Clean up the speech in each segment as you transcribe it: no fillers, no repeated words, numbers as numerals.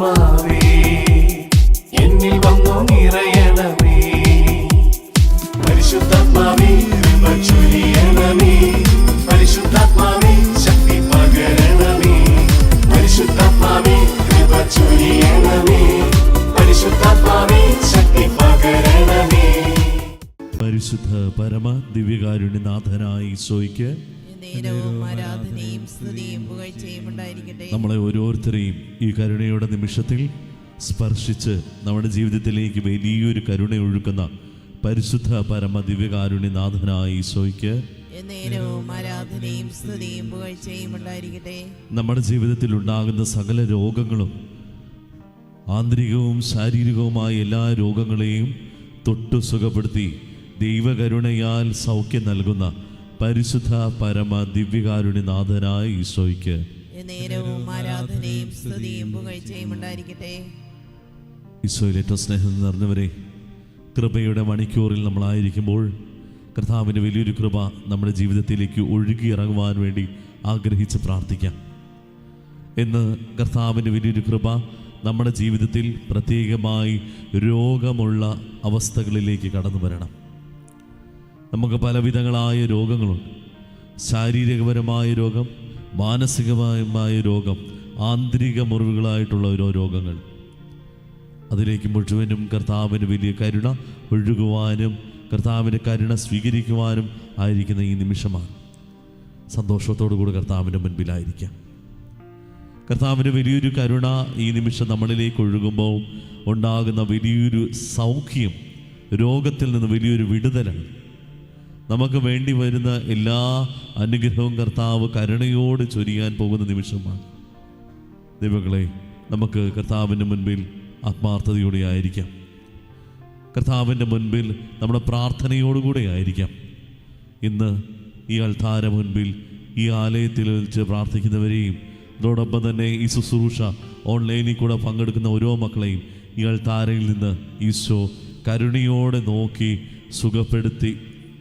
പരിശുദ്ധാത്മാവേ എന്നിൽ വന്നു നിറയണമേ. പരിശുദ്ധാത്മാവേ കൃപ ചൊരിയണമേ. പരിശുദ്ധാത്മാവേ ശക്തി പകരണമേ. പരിശുദ്ധാത്മാവേ കൃപ ചൊരിയണമേ. പരിശുദ്ധാത്മാവേ ശക്തി പകരണമേ. പരിശുദ്ധ പരമ ദിവ്യകാരുണ്യനാഥനായ ഈശോയ്ക്ക് ആരാധനയും സ്തുതിയും പുകഴ്ചയും ഉണ്ടായിരിക്കട്ടെ. നമ്മളെ ഓരോരുത്തരെയും ഈ കരുണയുടെ നിമിഷത്തിൽ സ്പർശിച്ച് നമ്മുടെ ജീവിതത്തിലേക്ക് വലിയൊരു കരുണ ഒഴുക്കുന്ന പരിശുദ്ധ പരമ ദിവ്യകാരുണ്യനാഥനായ ഈശോയ്ക്ക് നേരവും ആരാധനയും സ്തുതിയും പുകഴ്ചയും ഉണ്ടായിരിക്കട്ടെ. നമ്മുടെ ജീവിതത്തിൽ ഉണ്ടാകുന്ന സകല രോഗങ്ങളും, ആന്തരികവും ശാരീരികവുമായ എല്ലാ രോഗങ്ങളെയും തൊട്ടു സുഖപ്പെടുത്തി ദൈവകരുണയാൽ സൗഖ്യം നൽകുന്ന പരിശുദ്ധ പരമ ദിവ്യകാരുണ്യനാഥനായ ഈശോയ്ക്ക് നേരവും ആരാധനയും സ്തുതിയും പുകഴ്ചയും ഉണ്ടായിരിക്കട്ടെ. ഈശോയിൽ ഏറ്റവും സ്നേഹം നിറഞ്ഞവരെ, കൃപയുടെ മണിക്കൂറിൽ നമ്മളായിരിക്കുമ്പോൾ കർത്താവിൻ്റെ വലിയൊരു കൃപ നമ്മുടെ ജീവിതത്തിലേക്ക് ഒഴുകിയിറങ്ങുവാൻ വേണ്ടി ആഗ്രഹിച്ച് പ്രാർത്ഥിക്കാം. ഇന്ന് കർത്താവിൻ്റെ വലിയൊരു കൃപ നമ്മുടെ ജീവിതത്തിൽ പ്രത്യേകമായി രോഗമുള്ള അവസ്ഥകളിലേക്ക് കടന്നു വരണം. നമുക്ക് പലവിധങ്ങളായ രോഗങ്ങളുണ്ട്. ശാരീരികപരമായ രോഗം, മാനസികമായ രോഗം, ആന്തരിക മുറിവുകളായിട്ടുള്ള ഓരോ രോഗങ്ങൾ. അതിലേക്ക് മുഴുവനും കർത്താവിന് വലിയ കരുണ ഒഴുകുവാനും കർത്താവിൻ്റെ കരുണ സ്വീകരിക്കുവാനും ആയിരിക്കുന്ന ഈ നിമിഷമാണ്. സന്തോഷത്തോടു കൂടി കർത്താവിൻ്റെ മുൻപിലായിരിക്കാം. കർത്താവിൻ്റെ വലിയൊരു കരുണ ഈ നിമിഷം നമ്മളിലേക്ക് ഒഴുകുമ്പോൾ ഉണ്ടാകുന്ന വലിയൊരു സൗഖ്യം, രോഗത്തിൽ നിന്ന് വലിയൊരു വിടുതലാണ്. നമുക്ക് വേണ്ടി വരുന്ന എല്ലാ അനുഗ്രഹവും കർത്താവ് കരുണയോട് ചൊരിയാൻ പോകുന്ന നിമിഷമാണ്. ദൈവങ്ങളെ, നമുക്ക് കർത്താവിൻ്റെ മുൻപിൽ ആത്മാർത്ഥതയോടെ ആയിരിക്കാം. കർത്താവിൻ്റെ മുൻപിൽ നമ്മുടെ പ്രാർത്ഥനയോടുകൂടെ ആയിരിക്കാം. ഇന്ന് ഈ അൾത്താര മുൻപിൽ ഈ ആലയത്തിൽ വെച്ച് പ്രാർത്ഥിക്കുന്നവരെയും അതോടൊപ്പം തന്നെ ഈ ശുശ്രൂഷ ഓൺലൈനിൽ കൂടെ പങ്കെടുക്കുന്ന ഓരോ മക്കളെയും ഈ അൾത്താരയിൽ നിന്ന് ഈശോ കരുണയോടെ നോക്കി സുഖപ്പെടുത്തി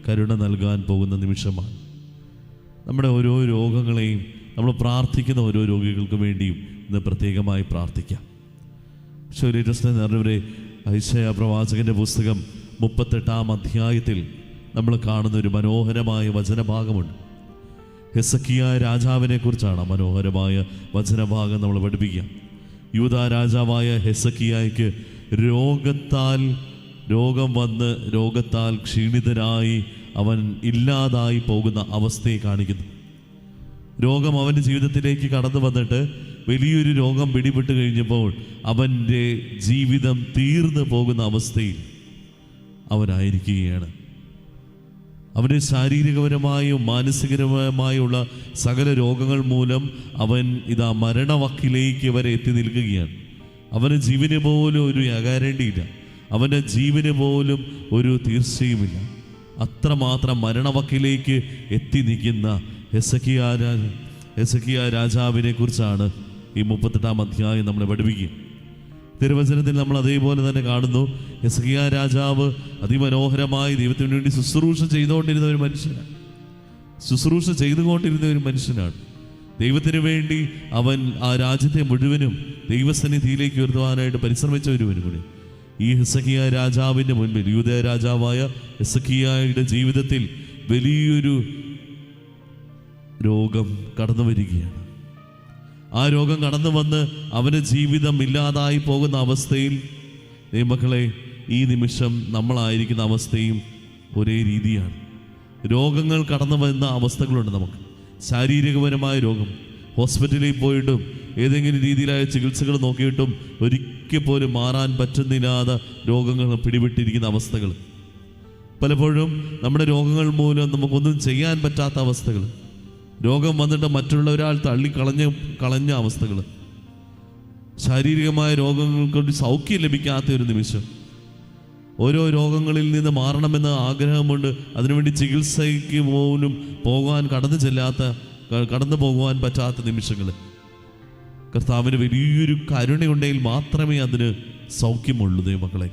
കരുണ നൽകാൻ പോകുന്ന നിമിഷമാണ്. നമ്മുടെ ഓരോ രോഗങ്ങളെയും, നമ്മൾ പ്രാർത്ഥിക്കുന്ന ഓരോ രോഗികൾക്ക് വേണ്ടിയും ഇന്ന് പ്രത്യേകമായി പ്രാർത്ഥിക്കാം. ശരീരസ്ഥ നിറഞ്ഞവരെ, ഐശയ്യാ പ്രവാചകന്റെ പുസ്തകം 38-ാം അധ്യായത്തിൽ നമ്മൾ കാണുന്ന ഒരു മനോഹരമായ വചനഭാഗമുണ്ട്. ഹെസക്കിയാ രാജാവിനെ കുറിച്ചാണ് മനോഹരമായ വചനഭാഗം നമ്മൾ പഠിപ്പിക്കുക. യൂദാ രാജാവായ ഹെസക്കിയായ്ക്ക് രോഗം വന്ന് രോഗത്താൽ ക്ഷീണിതനായി അവൻ ഇല്ലാതായി പോകുന്ന അവസ്ഥയെ കാണിക്കുന്നു. രോഗം അവൻ്റെ ജീവിതത്തിലേക്ക് കടന്നു വന്നിട്ട് വലിയൊരു രോഗം പിടിപെട്ട് കഴിഞ്ഞപ്പോൾ അവൻ്റെ ജീവിതം തീർന്നു പോകുന്ന അവസ്ഥയിൽ അവനായിരിക്കുകയാണ്. അവൻ്റെ ശാരീരികപരമായും മാനസികപരമായുള്ള സകല രോഗങ്ങൾ മൂലം അവൻ ഇതാ മരണവക്കിലേക്ക് വരെ എത്തി നിൽക്കുകയാണ്. അവന് ജീവന് പോലും ഒരു ഗ്യാരണ്ടിയില്ല, അവൻ്റെ ജീവന് പോലും ഒരു തീർച്ചയുമില്ല. അത്രമാത്രം മരണവക്കിലേക്ക് എത്തി നിൽക്കുന്ന ഹെസക്കിയാ രാജാവിനെ കുറിച്ചാണ് ഈ 38-ാം അധ്യായം നമ്മളെ പഠിപ്പിക്കുക. തിരുവചനത്തിൽ നമ്മൾ അതേപോലെ തന്നെ കാണുന്നു. ഹെസക്കിയാ രാജാവ് അതിമനോഹരമായി ദൈവത്തിന് വേണ്ടി ശുശ്രൂഷ ചെയ്തുകൊണ്ടിരുന്ന ഒരു മനുഷ്യനാണ്. ദൈവത്തിന് വേണ്ടി അവൻ ആ രാജ്യത്തെ മുഴുവനും ദൈവസന്നിധിയിലേക്ക് ഉയർത്തുവാനായിട്ട് പരിശ്രമിച്ച ഒരുവനും കൂടി. ഈ ഹെസക്കിയാ രാജാവിൻ്റെ മുൻപിൽ, യൂദാ രാജാവായ ഹെസക്കിയായുടെ ജീവിതത്തിൽ വലിയൊരു രോഗം കടന്നു വരികയാണ്. ആ രോഗം കടന്നു വന്ന് അവൻ്റെ ജീവിതം ഇല്ലാതായി പോകുന്ന അവസ്ഥയിൽ, മക്കളെ, ഈ നിമിഷം നമ്മളായിരിക്കുന്ന അവസ്ഥയും ഒരേ രീതിയാണ്. രോഗങ്ങൾ കടന്നു വരുന്ന അവസ്ഥകളുണ്ട് നമുക്ക്. ശാരീരികപരമായ രോഗം, ഹോസ്പിറ്റലിൽ പോയിട്ടും ഏതെങ്കിലും രീതിയിലായ ചികിത്സകൾ നോക്കിയിട്ടും ഒരിക്കൽ പോലും മാറാൻ പറ്റുന്നില്ലാതെ രോഗങ്ങൾ പിടിപെട്ടിരിക്കുന്ന അവസ്ഥകൾ. പലപ്പോഴും നമ്മുടെ രോഗങ്ങൾ മൂലം നമുക്കൊന്നും ചെയ്യാൻ പറ്റാത്ത അവസ്ഥകൾ, രോഗം വന്നിട്ട് മറ്റുള്ള ഒരാൾ കളഞ്ഞ അവസ്ഥകൾ, ശാരീരികമായ രോഗങ്ങൾക്ക് സൗഖ്യം ലഭിക്കാത്ത ഒരു നിമിഷം, ഓരോ രോഗങ്ങളിൽ നിന്ന് മാറണമെന്ന് ആഗ്രഹമുണ്ട്, അതിനുവേണ്ടി ചികിത്സയ്ക്ക് പോലും കടന്നു പോകുവാൻ പറ്റാത്ത നിമിഷങ്ങൾ. കർത്താവിന് വലിയൊരു കരുണയുണ്ടെങ്കിൽ മാത്രമേ അതിന് സൗഖ്യമുള്ളൂ. ദൈവമക്കളെ,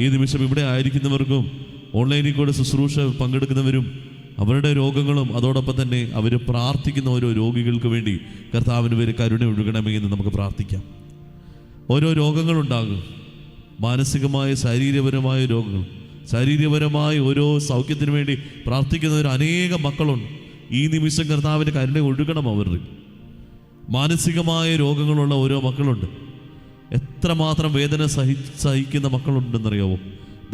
ഈ നിമിഷം ഇവിടെ ആയിരിക്കുന്നവർക്കും ഓൺലൈനിൽ കൂടെ ശുശ്രൂഷ പങ്കെടുക്കുന്നവരും അവരുടെ രോഗങ്ങളും അതോടൊപ്പം തന്നെ അവർ പ്രാർത്ഥിക്കുന്ന ഓരോ രോഗികൾക്ക് വേണ്ടി കർത്താവിന് വരെ കരുണ ഒഴുകണമേ എന്ന് നമുക്ക് പ്രാർത്ഥിക്കാം. ഓരോ രോഗങ്ങളുണ്ടാകും. മാനസികമായ ശാരീരികപരമായ രോഗങ്ങൾ, ശാരീരികപരമായ ഓരോ സൗഖ്യത്തിന് വേണ്ടി പ്രാർത്ഥിക്കുന്നവർ അനേകം മക്കളുണ്ട്. ഈ നിമിഷം കർത്താവിൻ്റെ കരുണ ഒഴുകണം അവരിൽ. മാനസികമായ രോഗങ്ങളുള്ള ഓരോ മക്കളുണ്ട്. എത്രമാത്രം വേദന സഹിക്കുന്ന മക്കളുണ്ടെന്നറിയാവോ?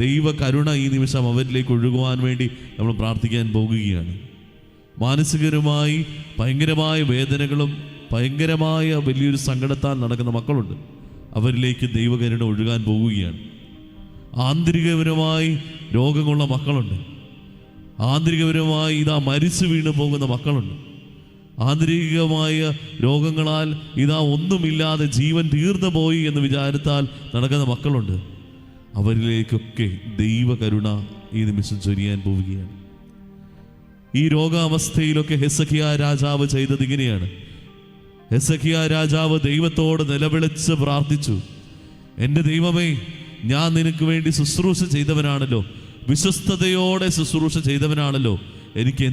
ദൈവ കരുണ ഈ നിമിഷം അവരിലേക്ക് ഒഴുകുവാൻ വേണ്ടി നമ്മൾ പ്രാർത്ഥിക്കാൻ പോകുകയാണ്. മാനസികപരമായി ഭയങ്കരമായ വേദനകളും ഭയങ്കരമായ വലിയൊരു സങ്കടത്താൽ നടക്കുന്ന മക്കളുണ്ട്. അവരിലേക്ക് ദൈവകരുണ ഒഴുകാൻ പോകുകയാണ്. ആന്തരികപരമായി രോഗങ്ങളുള്ള മക്കളുണ്ട്. ആന്തരികപരമായി മരിച്ചു വീണ് പോകുന്ന മക്കളുണ്ട്. ആന്തരികമായ രോഗങ്ങളാൽ ഒന്നുമില്ലാതെ ജീവൻ തീർന്നു പോയി എന്ന് വിചാരത്താൽ നടക്കുന്ന മക്കളുണ്ട്. അവരിലേക്കൊക്കെ ദൈവകരുണ ഈ നിമിഷം ചൊരിയാൻ പോവുകയാണ്. ഈ രോഗാവസ്ഥയിലൊക്കെ ഹെസക്കിയാ രാജാവ് ചെയ്തത് ഇങ്ങനെയാണ്. ഹെസക്കിയാ രാജാവ് ദൈവത്തോട് നിലവിളിച്ച് പ്രാർത്ഥിച്ചു, എൻ്റെ ദൈവമേ, ഞാൻ നിനക്ക് വേണ്ടി ശുശ്രൂഷ ചെയ്തവനാണല്ലോ, വിശ്വസ്തയോടെ ശുശ്രൂഷ ചെയ്തവനാണല്ലോ, എനിക്ക്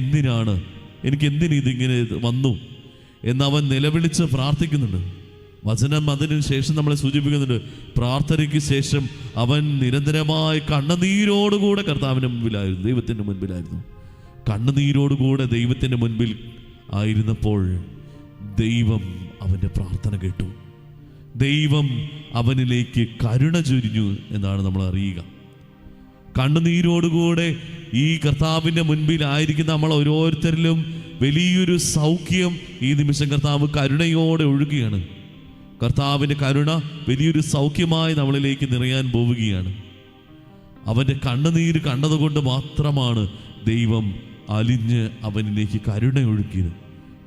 എന്തിന് ഇതിങ്ങനെ വന്നു എന്നവൻ നിലവിളിച്ച് പ്രാർത്ഥിക്കുന്നുണ്ട്. വചനം അതിന് ശേഷം നമ്മളെ സൂചിപ്പിക്കുന്നുണ്ട്. പ്രാർത്ഥനയ്ക്ക് ശേഷം അവൻ നിരന്തരമായി കണ്ണുനീരോടുകൂടെ കർത്താവിൻ്റെ മുൻപിലായിരുന്നു, ദൈവത്തിൻ്റെ മുൻപിലായിരുന്നു. കണ്ണുനീരോടുകൂടെ ദൈവത്തിൻ്റെ മുൻപിൽ ആയിരുന്നപ്പോൾ ദൈവം അവൻ്റെ പ്രാർത്ഥന കേട്ടു. ദൈവം അവനിലേക്ക് കരുണ ചൊരിഞ്ഞു എന്നാണ് നമ്മൾ അറിയുക. കണ്ണുനീരോടുകൂടെ ഈ കർത്താവിൻ്റെ മുൻപിലായിരിക്കുന്ന നമ്മൾ ഓരോരുത്തരിലും വലിയൊരു സൗഖ്യം ഈ നിമിഷം കർത്താവ് കരുണയോടെ ഒഴുകുകയാണ്. കർത്താവിൻ്റെ കരുണ വലിയൊരു സൗഖ്യമായി നമ്മളിലേക്ക് നിറയാൻ പോവുകയാണ്. അവൻ്റെ കണ്ണുനീര് കണ്ടതുകൊണ്ട് മാത്രമാണ് ദൈവം അലിഞ്ഞ് അവനിലേക്ക് കരുണ ഒഴുക്കിയത്.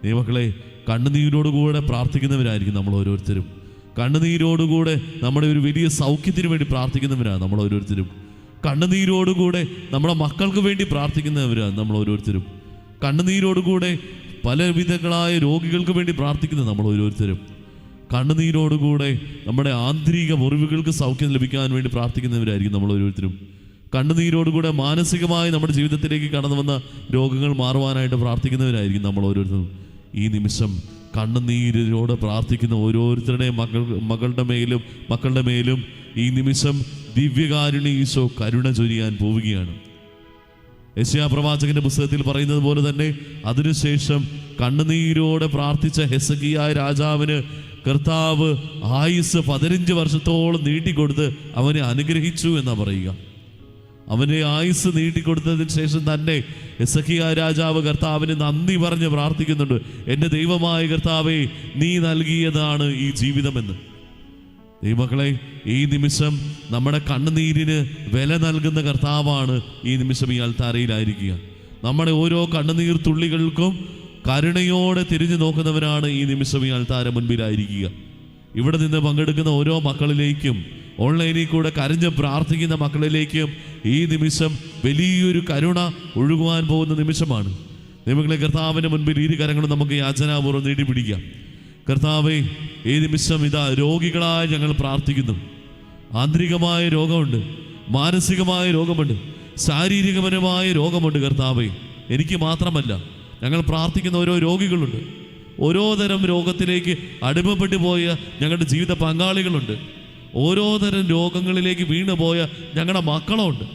ദൈവമക്കളെ, കണ്ണുനീരോടുകൂടെ പ്രാർത്ഥിക്കുന്നവരായിരിക്കും നമ്മൾ ഓരോരുത്തരും. കണ്ണുനീരോടുകൂടെ നമ്മുടെ ഒരു വലിയ സൗഖ്യത്തിന് വേണ്ടി പ്രാർത്ഥിക്കുന്നവരാണ് നമ്മൾ ഓരോരുത്തരും. കണ്ണുനീരോടുകൂടെ നമ്മുടെ മക്കൾക്ക് വേണ്ടി പ്രാർത്ഥിക്കുന്നവരാണ് നമ്മൾ ഓരോരുത്തരും. കണ്ണുനീരോടുകൂടെ പലവിധങ്ങളായ രോഗികൾക്ക് വേണ്ടി പ്രാർത്ഥിക്കുന്നത് നമ്മൾ ഓരോരുത്തരും. കണ്ണുനീരോടുകൂടെ നമ്മുടെ ആന്തരിക മുറിവുകൾക്ക് സൗഖ്യം ലഭിക്കാൻ വേണ്ടി പ്രാർത്ഥിക്കുന്നവരായിരിക്കും നമ്മൾ ഓരോരുത്തരും. കണ്ണുനീരോടുകൂടെ മാനസികമായി നമ്മുടെ ജീവിതത്തിലേക്ക് കടന്നു വന്ന രോഗങ്ങൾ മാറുവാനായിട്ട് പ്രാർത്ഥിക്കുന്നവരായിരിക്കും നമ്മൾ ഓരോരുത്തരും. ഈ നിമിഷം കണ്ണുനീരോടെ പ്രാർത്ഥിക്കുന്ന ഓരോരുത്തരുടെയും മക്കളുടെ മേലും ഈ നിമിഷം ദിവ്യകാരുണ്യ ഈശോ കരുണ ചൊരിയാൻ പോവുകയാണ്. യെശയ്യാ പ്രവാചകന്റെ പുസ്തകത്തിൽ പറയുന്നത് പോലെ തന്നെ അതിനുശേഷം കണ്ണുനീരോടെ പ്രാർത്ഥിച്ച ഹെസക്കിയാ രാജാവിന് കർത്താവ് ആയുസ് 15 വർഷത്തോളം നീട്ടിക്കൊടുത്ത് അവനെ അനുഗ്രഹിച്ചു എന്നാ പറയുക. അവനെ ആയുസ് നീട്ടിക്കൊടുത്തതിന് ശേഷം തന്നെ ഹെസക്കിയാ രാജാവ് കർത്താവിന് നന്ദി പറഞ്ഞ് പ്രാർത്ഥിക്കുന്നുണ്ട്. എൻ്റെ ദൈവമായ കർത്താവേ, നീ നൽകിയതാണ് ഈ ജീവിതമെന്ന്. ദൈവമക്കളെ, ഈ നിമിഷം നമ്മുടെ കണ്ണുനീരിന് വില നൽകുന്ന കർത്താവാണ് ഈ നിമിഷം ഈ അൽത്താരയിലായിരിക്കുക. നമ്മുടെ ഓരോ കണ്ണുനീർ തുള്ളികൾക്കും കരുണയോടെ തിരിഞ്ഞു നോക്കുന്നവരാണ് ഈ നിമിഷം ഈ അൽത്താര മുൻപിലായിരിക്കുക. ഇവിടെ നിന്ന് പങ്കെടുക്കുന്ന ഓരോ മക്കളിലേക്കും ഓൺലൈനിൽ കൂടെ കരഞ്ഞ് പ്രാർത്ഥിക്കുന്ന മക്കളിലേക്കും ഈ നിമിഷം വലിയൊരു കരുണ ഒഴുകുവാൻ പോകുന്ന നിമിഷമാണ്. ദൈവങ്ങളെ, കർത്താവിൻ്റെ മുൻപിൽ ഇരു കരങ്ങളും നമുക്ക് യാചനാപൂർവ്വം നീട്ടിപ്പിടിക്കാം. കർത്താവേ, ഈ നിമിഷം രോഗികളായി ഞങ്ങൾ പ്രാർത്ഥിക്കുന്നു. ആന്തരികമായ രോഗമുണ്ട്, മാനസികമായ രോഗമുണ്ട്, ശാരീരികപരമായ രോഗമുണ്ട്. കർത്താവേ, എനിക്ക് മാത്രമല്ല, ഞങ്ങൾ പ്രാർത്ഥിക്കുന്ന ഓരോ രോഗികളുണ്ട്. ഓരോ തരം രോഗത്തിലേക്ക് അടിമപ്പെട്ടു പോയ ഞങ്ങളുടെ ജീവിത പങ്കാളികളുണ്ട്. ഓരോ തരം രോഗങ്ങളിലേക്ക് വീണുപോയ ഞങ്ങളുടെ മക്കളുണ്ട്.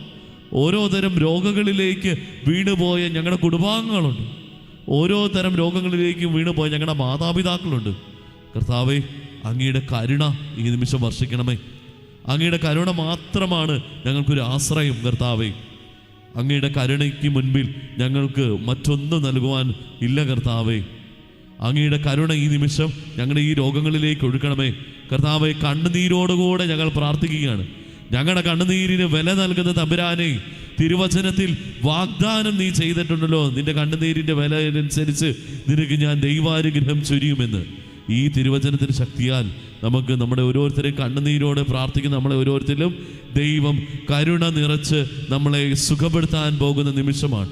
ഓരോ തരം രോഗങ്ങളിലേക്ക് വീണുപോയ ഞങ്ങളുടെ കുടുംബാംഗങ്ങളുണ്ട്. ഓരോ തരം രോഗങ്ങളിലേക്ക് വീണുപോയ ഞങ്ങളുടെ മാതാപിതാക്കളുണ്ട്. കർത്താവേ, അങ്ങയുടെ കരുണ ഈ നിമിഷം വർഷിക്കണമേ. അങ്ങയുടെ കരുണ മാത്രമാണ് ഞങ്ങൾക്കൊരു ആശ്രയം. കർത്താവേ, അങ്ങയുടെ കരുണയ്ക്ക് മുൻപിൽ ഞങ്ങൾക്ക് മറ്റൊന്നും നൽകുവാൻ ഇല്ല. കർത്താവേ, അങ്ങയുടെ കരുണ ഈ നിമിഷം ഞങ്ങളുടെ ഈ രോഗങ്ങളിലേക്ക് ഒഴുക്കണമേ. കർത്താവേ, കണ്ണുനീരോടുകൂടെ ഞങ്ങൾ പ്രാർത്ഥിക്കുകയാണ്. ഞങ്ങളുടെ കണ്ണുനീരിന് വില നൽകുന്ന തമ്പുരാനെ, തിരുവചനത്തിൽ വാഗ്ദാനം നീ ചെയ്തിട്ടുണ്ടല്ലോ, നിന്റെ കണ്ണുനീരിൻ്റെ വില അനുസരിച്ച് നിനക്ക് ഞാൻ ദൈവാനുഗ്രഹം ചൊരിയുമെന്ന്. ഈ തിരുവചനത്തിൻ്റെ ശക്തിയാൽ നമുക്ക് നമ്മുടെ ഓരോരുത്തരെയും കണ്ണുനീരോടെ പ്രാർത്ഥിക്കുന്ന നമ്മളെ ഓരോരുത്തരിലും ദൈവം കരുണ നിറച്ച് നമ്മളെ സുഖപ്പെടുത്താൻ പോകുന്ന നിമിഷമാണ്.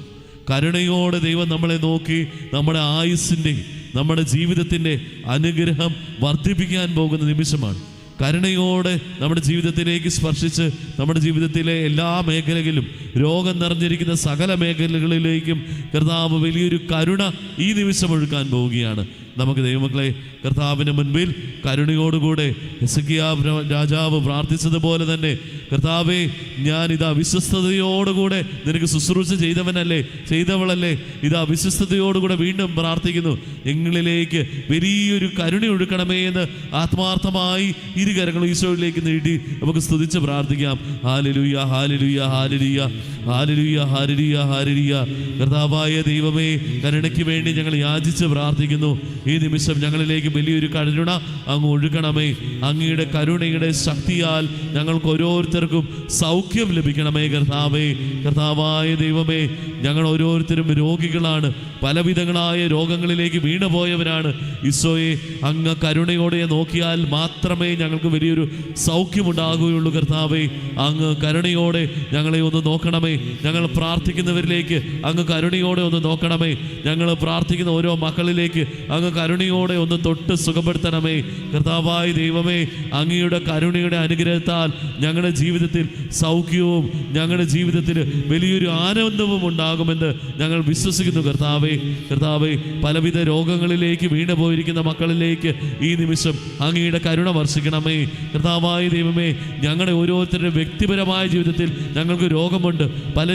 കരുണയോടെ ദൈവം നമ്മളെ നോക്കി നമ്മുടെ ആയുസ്സിൻ്റെ, നമ്മുടെ ജീവിതത്തിൻ്റെ അനുഗ്രഹം വർദ്ധിപ്പിക്കാൻ പോകുന്ന നിമിഷമാണ്. കരുണയോടെ നമ്മുടെ ജീവിതത്തിലേക്ക് സ്പർശിച്ച് നമ്മുടെ ജീവിതത്തിലെ എല്ലാ മേഖലകളിലും രോഗം നിറഞ്ഞിരിക്കുന്ന സകല മേഖലകളിലേക്കും കർത്താവ് വലിയൊരു കരുണ ഈ നിമിഷം ഒഴുക്കാൻ പോവുകയാണ്. നമുക്ക് ദൈവമക്കളെ കർത്താവിന് മുൻപിൽ കരുണയോടുകൂടെ ഹിസ്കിയാവ് രാജാവ് പ്രാർത്ഥിച്ചതുപോലെ തന്നെ, കർത്താവേ, ഞാനിതാ വിശ്വസ്തയോടുകൂടെ നിനക്ക് ശുശ്രൂഷ ചെയ്തവളല്ലേ, ഇതാ വിശ്വസ്തയോടുകൂടെ വീണ്ടും പ്രാർത്ഥിക്കുന്നു, ഞങ്ങളിലേക്ക് വലിയൊരു കരുണ ഒഴുക്കണമേ എന്ന് ആത്മാർത്ഥമായി ഇരുകരങ്ങളും ഈശോയിലേക്ക് നീട്ടി നമുക്ക് സ്തുതിച്ച് പ്രാർത്ഥിക്കാം. Hallelujah, hallelujah, hallelujah, hallelujah, hallelujah, hallelujah. കർത്താവായ ദൈവമേ, കരുണയ്ക്ക് വേണ്ടി ഞങ്ങൾ യാചിച്ച് പ്രാർത്ഥിക്കുന്നു. ഈ നിമിഷം ഞങ്ങളിലേക്ക് വലിയൊരു കരുണ അങ്ങ് ഒഴുകണമേ. അങ്ങയുടെ കരുണയുടെ ശക്തിയാൽ ഞങ്ങൾക്ക് ഓരോരുത്തർക്കും സൗഖ്യം ലഭിക്കണമേ കർത്താവേ. കർത്താവായ ദൈവമേ, ഞങ്ങൾ ഓരോരുത്തരും രോഗികളാണ്, പലവിധങ്ങളായ രോഗങ്ങളിലേക്ക് വീണുപോയവരാണ്. ഈശോയെ, അങ്ങ് കരുണയോടെ നോക്കിയാൽ മാത്രമേ ഞങ്ങൾക്ക് വലിയൊരു സൗഖ്യമുണ്ടാകുകയുള്ളൂ കർത്താവേ. അങ്ങ് കരുണയോടെ ഞങ്ങളെ ഒന്ന് നോക്കണമേ. ഞങ്ങൾ പ്രാർത്ഥിക്കുന്നവരിലേക്ക് അങ്ങ് കരുണയോടെ ഒന്ന് നോക്കണമേ. ഞങ്ങൾ പ്രാർത്ഥിക്കുന്ന ഓരോ മക്കളിലേക്ക് അങ്ങ് കരുണയോടെ ഒന്ന് തൊട്ട് സുഖപ്പെടുത്തണമേ കർത്താവായ ദൈവമേ. അങ്ങയുടെ കരുണയുടെ അനുഗ്രഹത്താൽ ഞങ്ങളുടെ ജീവിതത്തിൽ സൗഖ്യവും ഞങ്ങളുടെ ജീവിതത്തിൽ വലിയൊരു ആനന്ദവും ഉണ്ടാകുമെന്ന് ഞങ്ങൾ വിശ്വസിക്കുന്നു കർത്താവേ. കർത്താവേ, പലവിധ രോഗങ്ങളിലേക്ക് വീണുപോയിരിക്കുന്ന മക്കളിലേക്ക് ഈ നിമിഷം അങ്ങയുടെ കരുണ വർഷിക്കണമേ കർത്താവായ ദൈവമേ. ഞങ്ങളുടെ ഓരോരുത്തരുടെ വ്യക്തിപരമായ ജീവിതത്തിൽ ഞങ്ങൾക്ക് രോഗമുണ്ട്. പല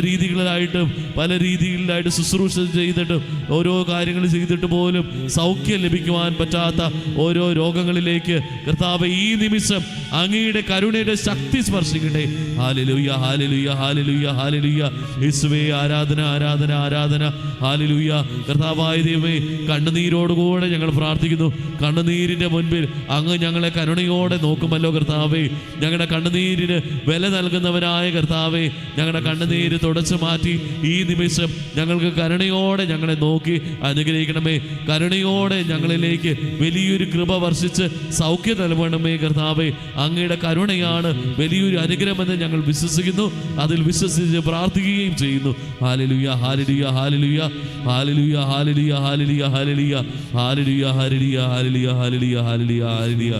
രീതികളിലായിട്ട് ശുശ്രൂഷ ചെയ്തിട്ടും ഓരോ കാര്യങ്ങൾ ചെയ്തിട്ട് പോലും സൗഖ്യം ലഭിക്കുവാൻ പറ്റാത്ത ഓരോ രോഗങ്ങളിലേക്ക് കർത്താവേ ഈ നിമിഷം അങ്ങയുടെ കരുണയുടെ ശക്തി സ്പർശിക്കട്ടെ. Hallelujah, hallelujah, hallelujah, hallelujah. യേശുവേ, ആരാധന, ആരാധന, ആരാധന. ഹല്ലേലൂയ. കർത്താവായ ദൈവമേ, കണ്ണുനീരോടുകൂടെ ഞങ്ങൾ പ്രാർത്ഥിക്കുന്നു. കണ്ണുനീരിന്റെ മുൻപിൽ അങ്ങ് ഞങ്ങളെ കരുണയോടെ നോക്കുമല്ലോ കർത്താവേ. ഞങ്ങളുടെ കണ്ണുനീരിന് വില നൽകുന്നവനായ കർത്താവേ, ഞങ്ങളുടെ കണ്ണുനീര് തുടച്ചു മാറ്റി ഈ നിമിഷം ഞങ്ങൾക്ക് കരുണയോടെ ഞങ്ങളെ നോക്കി അനുഗ്രഹിക്കണമേ. കരുണയോടെ ഞങ്ങളിലേക്ക് വലിയൊരു കൃപ വർഷിച്ച് സൗഖ്യം നൽകണമേ കർത്താവേ. അങ്ങയുടെ കരുണയാണ് വലിയൊരു അനുഗ്രഹമെന്ന് ഞങ്ങൾ വിശ്വസിക്കുന്നു. അതിൽ വിശ്വസിച്ച് പ്രാർത്ഥിക്കുകയും ചെയ്യുന്നു. Hallelujah, hallelujah, hallelujah, hallelujah, hallelujah, hallelujah, hallelujah, hallelujah, hallelujah, hallelujah, hallelujah, hallelujah, hallelujah.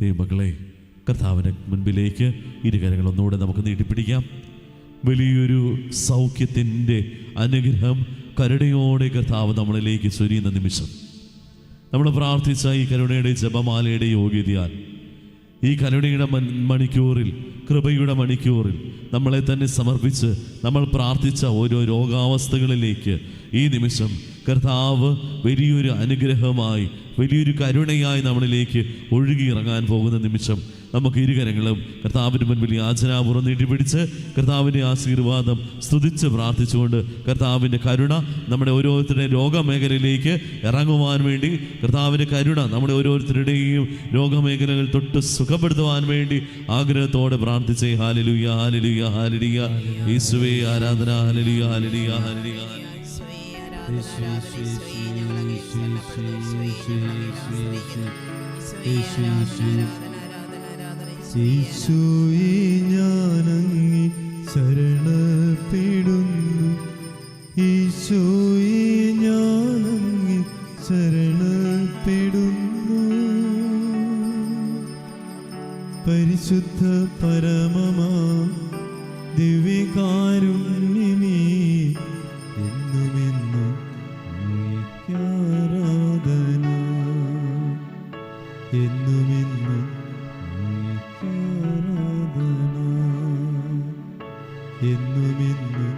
ദൈവമക്കളെ, കർത്താവിന്റെ മുൻപിലേക്ക് ഇരുകരങ്ങൾ ഒന്നുകൂടെ നമുക്ക് നീട്ടിപ്പിടിക്കാം. വലിയൊരു സൗഖ്യത്തിൻ്റെ അനുഗ്രഹം കരുണയോടെ കർത്താവ് നമ്മളിലേക്ക് ചൊരിയുന്ന നിമിഷം, നമ്മൾ പ്രാർത്ഥിച്ച ഈ കരുണയുടെ ജപമാലയുടെ യോഗ്യതയാൽ ഈ കരുണയുടെ മണിക്കൂറിൽ, കൃപയുടെ മണിക്കൂറിൽ നമ്മളെ തന്നെ സമർപ്പിച്ച് നമ്മൾ പ്രാർത്ഥിച്ച ഓരോ രോഗാവസ്ഥകളിലേക്ക് ഈ നിമിഷം കർത്താവ് വലിയൊരു അനുഗ്രഹമായി, വലിയൊരു കരുണയായി നമ്മളിലേക്ക് ഒഴുകിയിറങ്ങാൻ പോകുന്ന നിമിഷം നമുക്ക് ഇരുകരങ്ങളും കർത്താവിന് മുൻപിൽ യാചനാപൂർവ്വം നീട്ടിപ്പിടിച്ച് കർത്താവിൻ്റെ ആശീർവാദം സ്തുതിച്ച് പ്രാർത്ഥിച്ചുകൊണ്ട് കർത്താവിൻ്റെ കരുണ നമ്മുടെ ഓരോരുത്തരുടെയും രോഗമേഖലയിലേക്ക് ഇറങ്ങുവാൻ വേണ്ടി, കർത്താവിൻ്റെ കരുണ നമ്മുടെ ഓരോരുത്തരുടെയും രോഗമേഖലകൾ തൊട്ട് സുഖപ്പെടുത്തുവാൻ വേണ്ടി ആഗ്രഹത്തോടെ പ്രാർത്ഥിച്ചേ. Hallelujah, hallelujah, hallelujah. യേശുവേ ആരാധന. Hallelujah, hallelujah, hallelujah. യേശുവേ, ഞാനങ്ങേ ശരണപ്പെടുന്നു. യേശുവേ, ഞാനങ്ങേ ശരണപ്പെടുന്നു. പരിശുദ്ധ പരമമാ ദിവ്യകാരുണ്യമേ, എന്നുമെന്നും ആരാധന, എന്നുമെന്നും എന്നുമെന്നും